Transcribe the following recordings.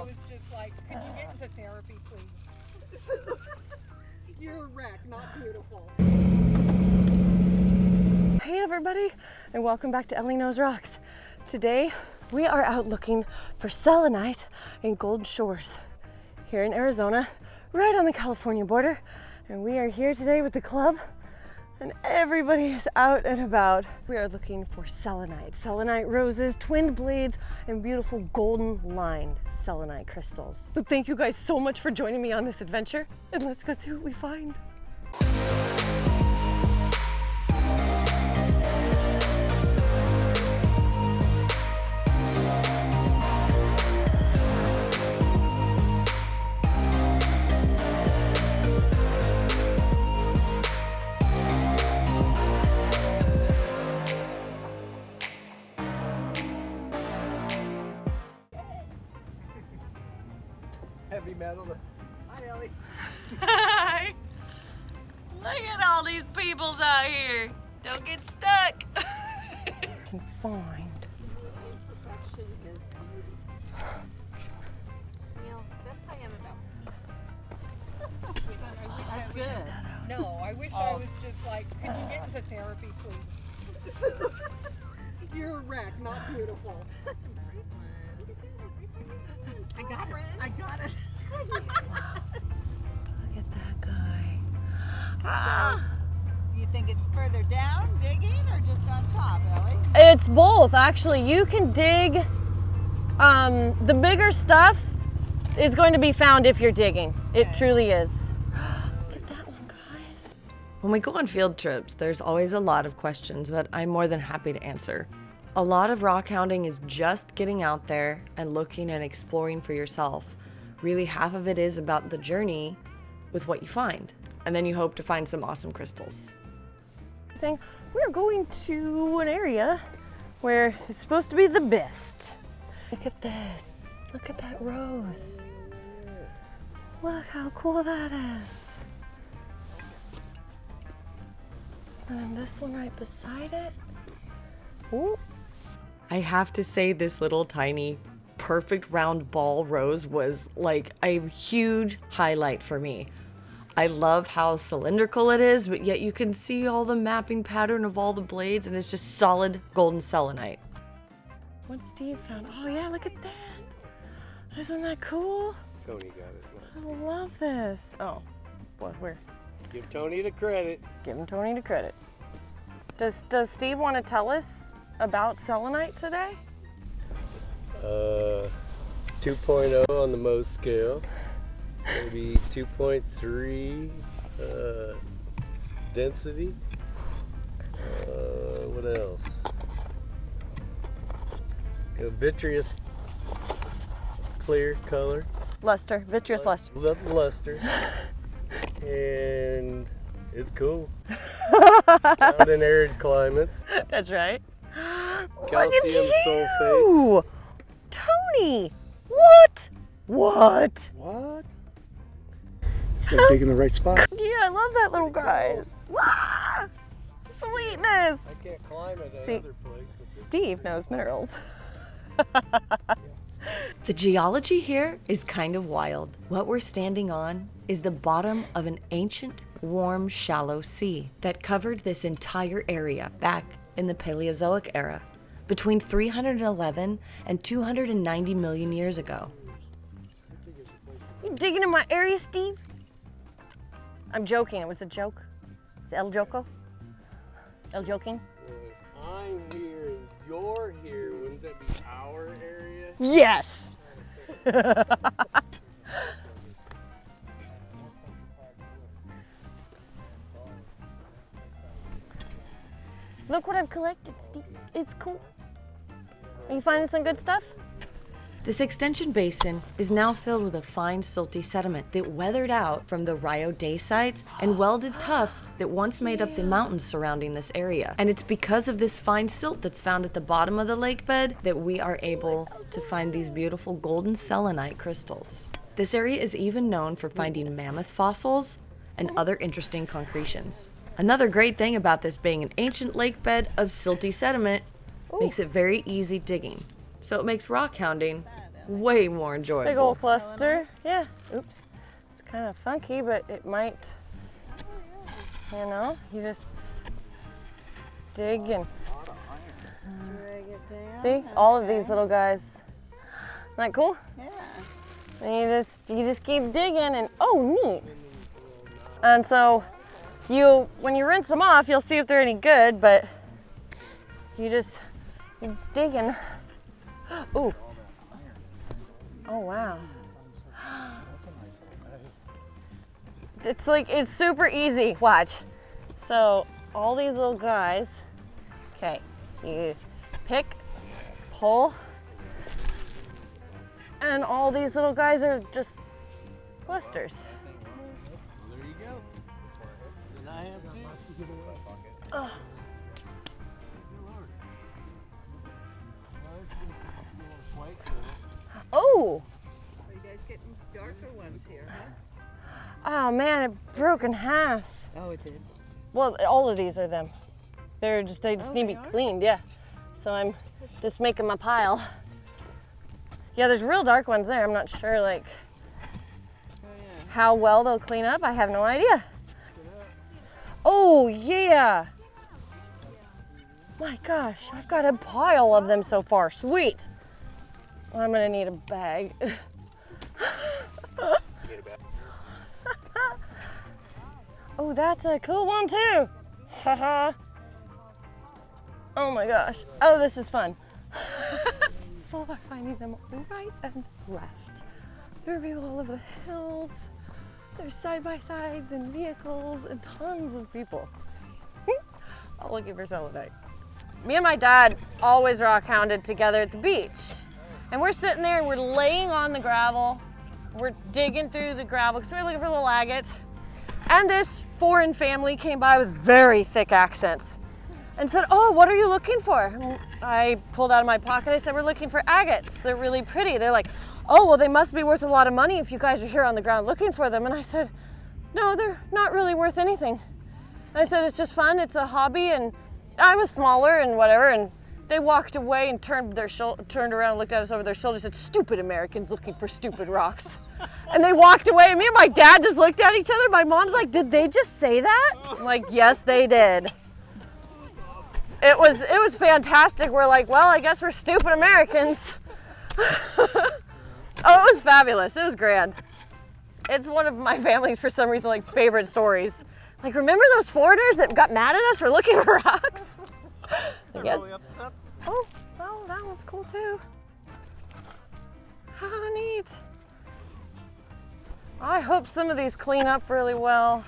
I was just like, could you get into therapy, please? You're a wreck, not beautiful. Hey everybody, and welcome back to Ellie Knows Rocks. Today, we are out looking for selenite in Golden Shores here in Arizona, right on the California border. And we are here today with the club, and everybody is out and about. We are looking for selenite. Selenite roses, twinned blades, and beautiful golden lined selenite crystals. So thank you guys so much for joining me on this adventure, and let's go see what we find. Heavy metal. Hi, Ellie. Hi! Look at all these peoples out here. Don't get stuck. Can find. Perfection is beauty. You know, that's how I am about That's good. No, I wish I was just like, could you get into therapy, please? You're a wreck, not beautiful. I got it. I got it. Look at that guy. Ah. You think it's further down digging or just on top, Ellie? It's both, actually. You can dig. The bigger stuff is going to be found if you're digging. It truly is. Look at that one, guys. When we go on field trips, there's always a lot of questions, but I'm more than happy to answer. A lot of rock hounding is just getting out there and looking and exploring for yourself. Really, half of it is about the journey with what you find. And then you hope to find some awesome crystals. We're going to an area where it's supposed to be the best. Look at this. Look at that rose. Look how cool that is. And then this one right beside it. Ooh. I have to say this little tiny perfect round ball rose was like a huge highlight for me. I love how cylindrical it is, but yet you can see all the mapping pattern of all the blades, and it's just solid golden selenite. What Steve found. Oh yeah, look at that. Isn't that cool? Tony got it. Nice. I love this. Oh, what? Where? Give Tony the credit. Giving Tony the credit. Does Steve want to tell us about selenite today? 2.0 on the Mohs scale. Maybe 2.3 density. What else? A vitreous clear color. Luster, vitreous luster. Luster. And it's cool. Found in arid climates. That's right. Calcium sulfates. Ooh, Tony, what? What? What? It's like digging the right spot. Yeah, I love that little guys. Ah, sweetness. I can't climb it at See, other places. Steve knows minerals. The geology here is kind of wild. What we're standing on is the bottom of an ancient, warm, shallow sea that covered this entire area back in the Paleozoic era, between 311 and 290 million years ago. You digging in my area, Steve? I'm joking. It was a joke. It's El Joco. El joking. If I'm here and you're here, wouldn't that be our area? Yes. Look what I've collected, Steve. It's cool. Are you finding some good stuff? This extension basin is now filled with a fine silty sediment that weathered out from the Rio dacite and welded tuffs that once made up the mountains surrounding this area. And it's because of this fine silt that's found at the bottom of the lake bed that we are able to find these beautiful golden selenite crystals. This area is even known for finding mammoth fossils and other interesting concretions. Another great thing about this being an ancient lake bed of silty sediment makes it very easy digging. So it makes rock hounding way more enjoyable. Big old cluster. Yeah. Oops. It's kind of funky, but it might, you know, you just dig and Drag it down. see all of these little guys. Isn't that cool? Yeah. And you just keep digging and oh, neat. And so when you rinse them off, you'll see if they're any good, but you digging. Ooh. Oh wow. It's super easy. Watch. So all these little guys. Okay. You pick, pull, and all these little guys are just clusters. Well, there you go. And I have two. Oh. So you guys getting darker ones here, huh? Oh man, it broke in half. Oh, it did. Well, all of these are them. They just need to be cleaned, yeah. So I'm just making my pile. Yeah, there's real dark ones there. I'm not sure like how well they'll clean up. I have no idea. Oh yeah. My gosh, I've got a pile of them so far. Sweet. I'm gonna need a bag. Oh, that's a cool one too. Haha. Oh my gosh. Oh, this is fun. People are finding them right and left. There are people all over the hills. There's side-by-sides and vehicles and tons of people. All looking for selenite. Me and my dad always rock hounded together at the beach. And we're sitting there and we're laying on the gravel. We're digging through the gravel because we're looking for little agates. And this foreign family came by with very thick accents and said, "Oh, what are you looking for?" And I pulled out of my pocket, I said, "We're looking for agates. They're really pretty." They're like, "Oh, well, they must be worth a lot of money if you guys are here on the ground looking for them." And I said, "No, they're not really worth anything." And I said, "It's just fun, it's a hobby." And I was smaller and whatever, and they walked away and turned around and looked at us over their shoulders and said, "Stupid Americans looking for stupid rocks." And they walked away, and me and my dad just looked at each other. My mom's like, "Did they just say that?" I'm like, "Yes, they did." It was fantastic. We're like, "Well, I guess we're stupid Americans." Oh, it was fabulous. It was grand. It's one of my family's, for some reason, like favorite stories. Like, remember those foreigners that got mad at us for looking for rocks? They're really upset. Oh, that one's cool too. How neat. I hope some of these clean up really well.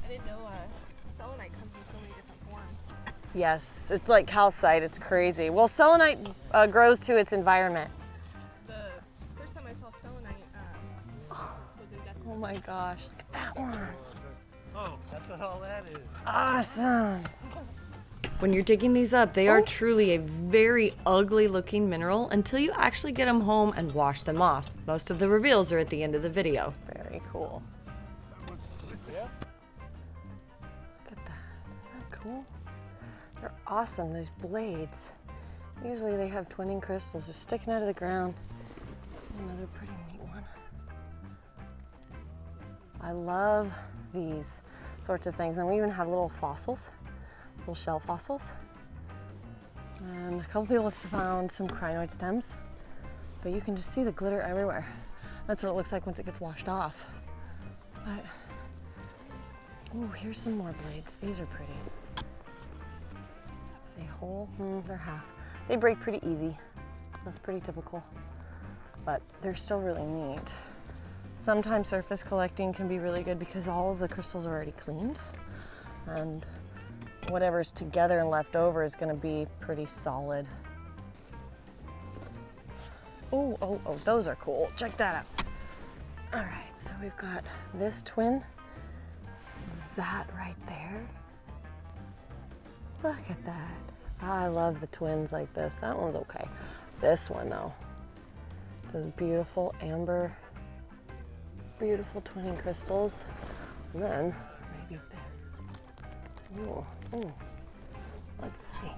I didn't know selenite comes in so many different forms. Yes, it's like calcite, it's crazy. Well, selenite grows to its environment. The first time I saw selenite was in Death. Oh my gosh, look at that one. Oh, that's what all that is. Awesome. When you're digging these up, they are truly a very ugly looking mineral until you actually get them home and wash them off. Most of the reveals are at the end of the video. Very cool. Look at that. Isn't that cool? They're awesome, those blades. Usually they have twinning crystals just sticking out of the ground. Another pretty neat one. I love these sorts of things. And we even have little fossils, little shell fossils. And a couple people have found some crinoid stems, but you can just see the glitter everywhere. That's what it looks like once it gets washed off. But, oh, here's some more blades. These are pretty. They whole, they're half. They break pretty easy. That's pretty typical, but they're still really neat. Sometimes surface collecting can be really good because all of the crystals are already cleaned, and whatever's together and left over is going to be pretty solid. Oh, those are cool. Check that out. All right, so we've got this twin, that right there. Look at that. I love the twins like this. That one's okay. This one though, those beautiful amber, beautiful twinning crystals. And then maybe this. Ooh. Let's see.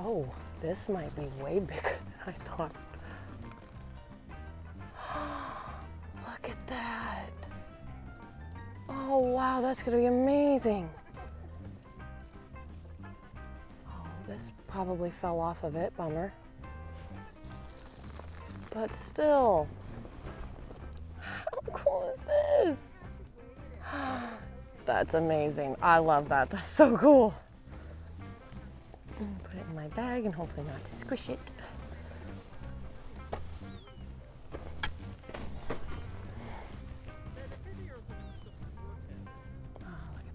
Oh, this might be way bigger than I thought. Look at that. Oh wow, that's gonna be amazing. Oh, this probably fell off of it, bummer. But still, how cool is this? That's amazing. I love that. That's so cool. Put it in my bag and hopefully not to squish it. Oh, look at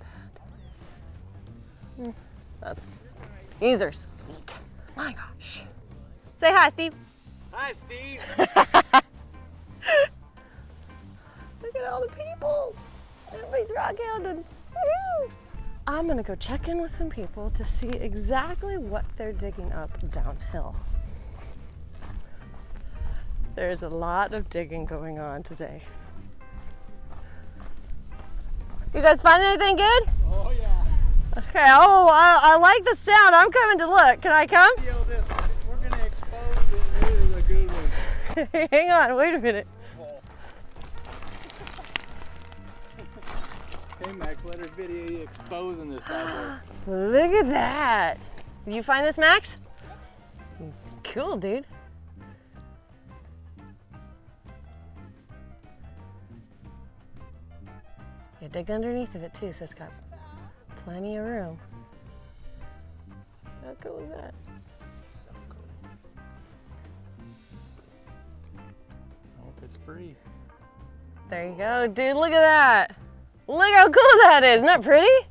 that. That's, these are sweet. My gosh. Say hi, Steve. Hi, Steve. Look at all the people. Everybody's rockhounding. Woo! I'm gonna go check in with some people to see exactly what they're digging up downhill. There's a lot of digging going on today. You guys find anything good? Oh, yeah. Okay, oh, I like the sound. I'm coming to look. Can I come? Yo, this, we're going to expose it. This is a good one. Hang on, wait a minute. Hey, Max, let her video you exposing this bad boy. Look at that. Did you find this, Max? Cool, dude. You dig underneath of it too, so it's got plenty of room. How cool is that? So cool. I hope it's free. There you go, dude, look at that. Look how cool that is, isn't that pretty?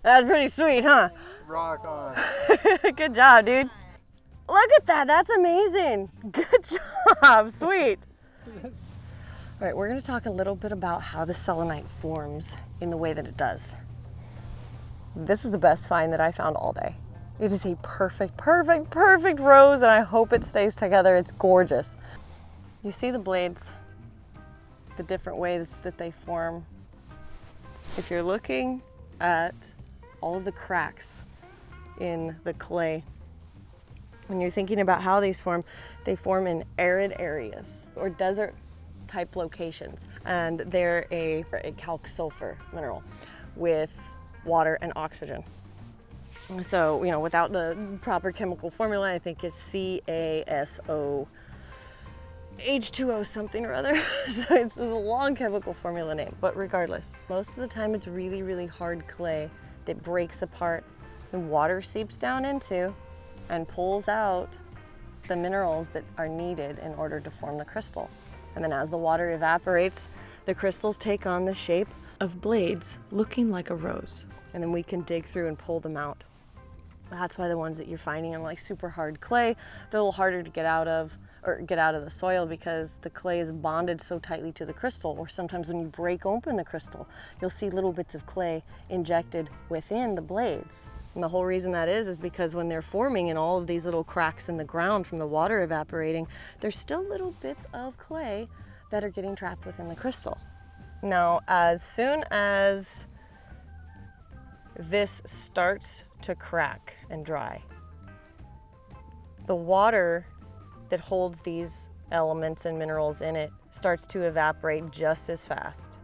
That's pretty sweet, huh? Rock on. Good job, dude. Look at that, that's amazing. Good job, sweet. All right, we're gonna talk a little bit about how the selenite forms in the way that it does. This is the best find that I found all day. It is a perfect, perfect, perfect rose, and I hope it stays together. It's gorgeous. You see the blades, the different ways that they form. If you're looking at all of the cracks in the clay, when you're thinking about how these form, they form in arid areas or desert type locations. And they're a calc sulfur mineral with water and oxygen. So, you know, without the proper chemical formula, I think it's CaSO H2O something or other. So it's a long chemical formula name, but regardless, most of the time it's really, really hard clay that breaks apart and water seeps down into and pulls out the minerals that are needed in order to form the crystal. And then as the water evaporates, the crystals take on the shape Of blades looking like a rose. and then we can dig through and pull them out. That's why the ones that you're finding in like super hard clay, they're a little harder to get out of the soil because the clay is bonded so tightly to the crystal. Or sometimes when you break open the crystal, you'll see little bits of clay injected within the blades. And the whole reason that is because when they're forming in all of these little cracks in the ground from the water evaporating, there's still little bits of clay that are getting trapped within the crystal. Now, as soon as this starts to crack and dry, the water that holds these elements and minerals in it starts to evaporate just as fast.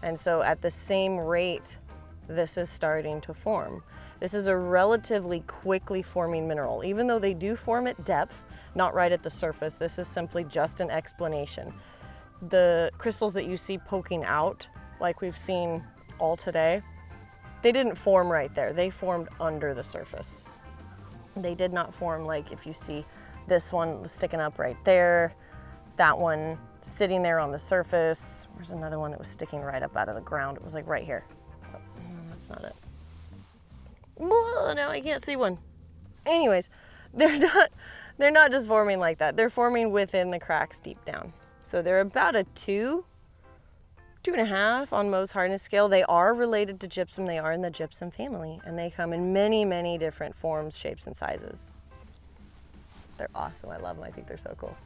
And so at the same rate, this is starting to form. This is a relatively quickly forming mineral. Even though they do form at depth, not right at the surface, this is simply just an explanation. The crystals that you see poking out, like we've seen all today, they didn't form right there. They formed under the surface. They did not form like if you see this one sticking up right there, that one sitting there on the surface. There's another one that was sticking right up out of the ground. It was like right here. Oh, that's not it. Whoa, now I can't see one. Anyways, they're not just forming like that. They're forming within the cracks deep down. So they're about a 2.5 on Mohs hardness scale. They are related to gypsum. They are in the gypsum family, and they come in many, many different forms, shapes, and sizes. They're awesome. I love them. I think they're so cool.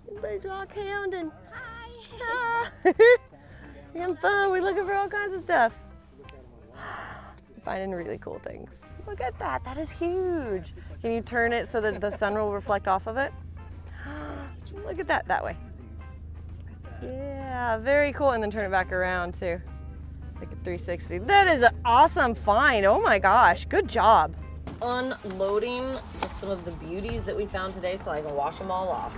Everybody's rockhounding. Hi. Having fun. We're looking for all kinds of stuff. Finding really cool things. Look at that, that is huge. Can you turn it so that the sun will reflect off of it? Look at that way. Yeah, very cool. And then turn it back around too. Like a 360. That is an awesome find. Oh my gosh, good job. Unloading just some of the beauties that we found today so I can wash them all off.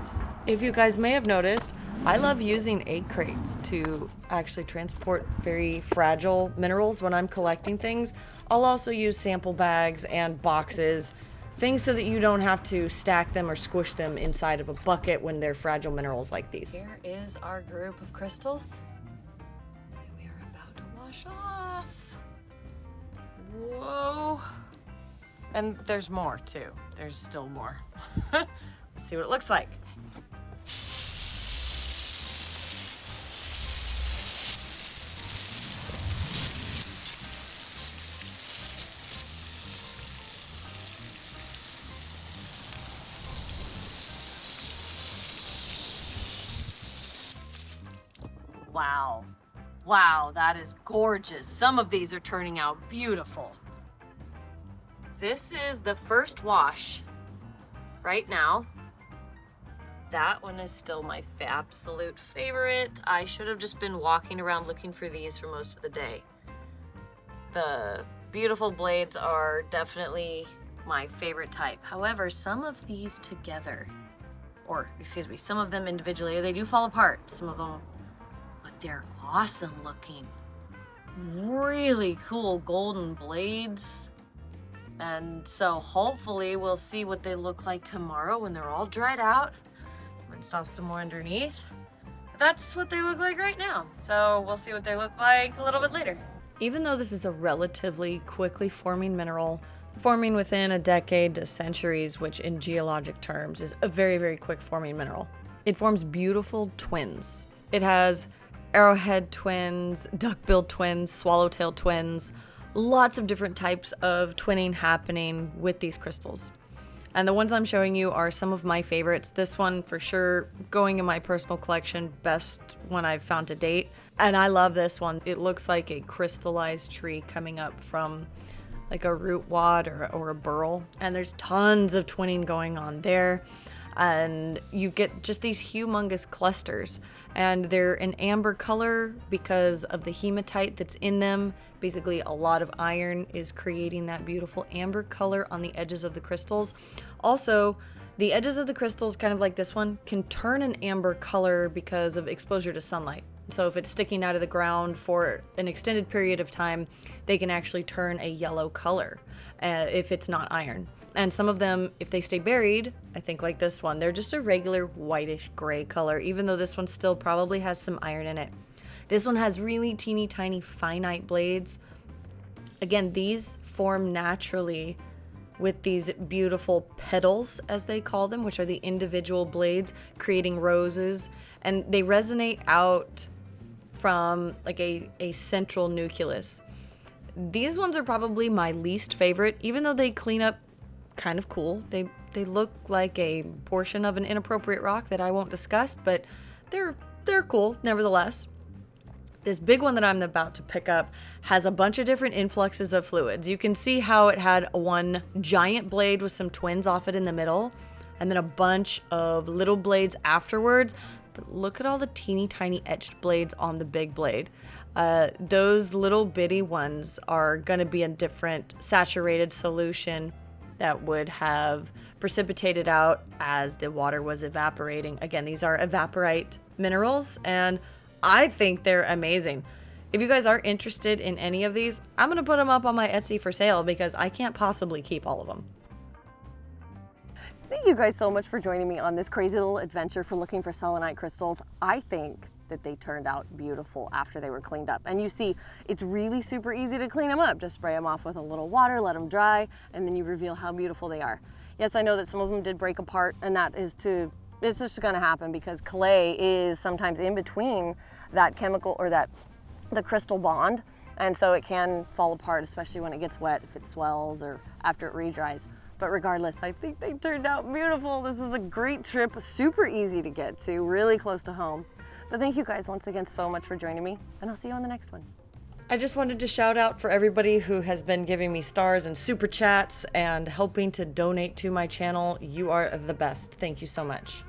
If you guys may have noticed, I love using egg crates to actually transport very fragile minerals when I'm collecting things. I'll also use sample bags and boxes, things so that you don't have to stack them or squish them inside of a bucket when they're fragile minerals like these. Here is our group of crystals. We are about to wash off. Whoa. And there's more too. There's still more. Let's see what it looks like. Wow. Wow, that is gorgeous. Some of these are turning out beautiful. This is the first wash right now. That one is still my absolute favorite. I should have just been walking around looking for these for most of the day. The beautiful blades are definitely my favorite type. However, some of these together, or excuse me, some of them individually, they do fall apart. Some of them, but they're awesome looking. Really cool golden blades. And so hopefully we'll see what they look like tomorrow when they're all dried out. Rinsed off some more underneath. But that's what they look like right now. So we'll see what they look like a little bit later. Even though this is a relatively quickly forming mineral, forming within a decade to centuries, which in geologic terms is a very, very quick forming mineral, it forms beautiful twins. It has arrowhead twins, duck-billed twins, swallowtail twins, lots of different types of twinning happening with these crystals. And the ones I'm showing you are some of my favorites. This one for sure going in my personal collection, best one I've found to date. And I love this one. It looks like a crystallized tree coming up from like a root wad or a burl. And there's tons of twinning going on there. And you get just these humongous clusters. And they're an amber color because of the hematite that's in them. Basically, a lot of iron is creating that beautiful amber color on the edges of the crystals. Also, the edges of the crystals, kind of like this one, can turn an amber color because of exposure to sunlight. So if it's sticking out of the ground for an extended period of time, they can actually turn a yellow color if it's not iron. And some of them, if they stay buried, I think like this one, they're just a regular whitish gray color, even though this one still probably has some iron in it. This one has really teeny tiny finite blades. Again, these form naturally with these beautiful petals, as they call them, which are the individual blades creating roses. And they resonate out from like a central nucleus. These ones are probably my least favorite, even though they clean up kind of cool. They look like a portion of an inappropriate rock that I won't discuss, but they're cool nevertheless. This big one that I'm about to pick up has a bunch of different influxes of fluids. You can see how it had one giant blade with some twins off it in the middle, and then a bunch of little blades afterwards. But look at all the teeny tiny etched blades on the big blade. Those little bitty ones are gonna be a different saturated solution that would have precipitated out as the water was evaporating. Again, these are evaporite minerals, and I think they're amazing. If you guys are interested in any of these, I'm gonna put them up on my Etsy for sale because I can't possibly keep all of them. Thank you guys so much for joining me on this crazy little adventure for looking for selenite crystals. I think that they turned out beautiful after they were cleaned up. And you see, it's really super easy to clean them up. Just spray them off with a little water, let them dry, and then you reveal how beautiful they are. Yes, I know that some of them did break apart, and it's just gonna happen because clay is sometimes in between that chemical or the crystal bond. And so it can fall apart, especially when it gets wet, if it swells or after it re-dries. But regardless, I think they turned out beautiful. This was a great trip, super easy to get to, really close to home. But thank you guys once again so much for joining me, and I'll see you on the next one. I just wanted to shout out for everybody who has been giving me stars and super chats and helping to donate to my channel. You are the best. Thank you so much.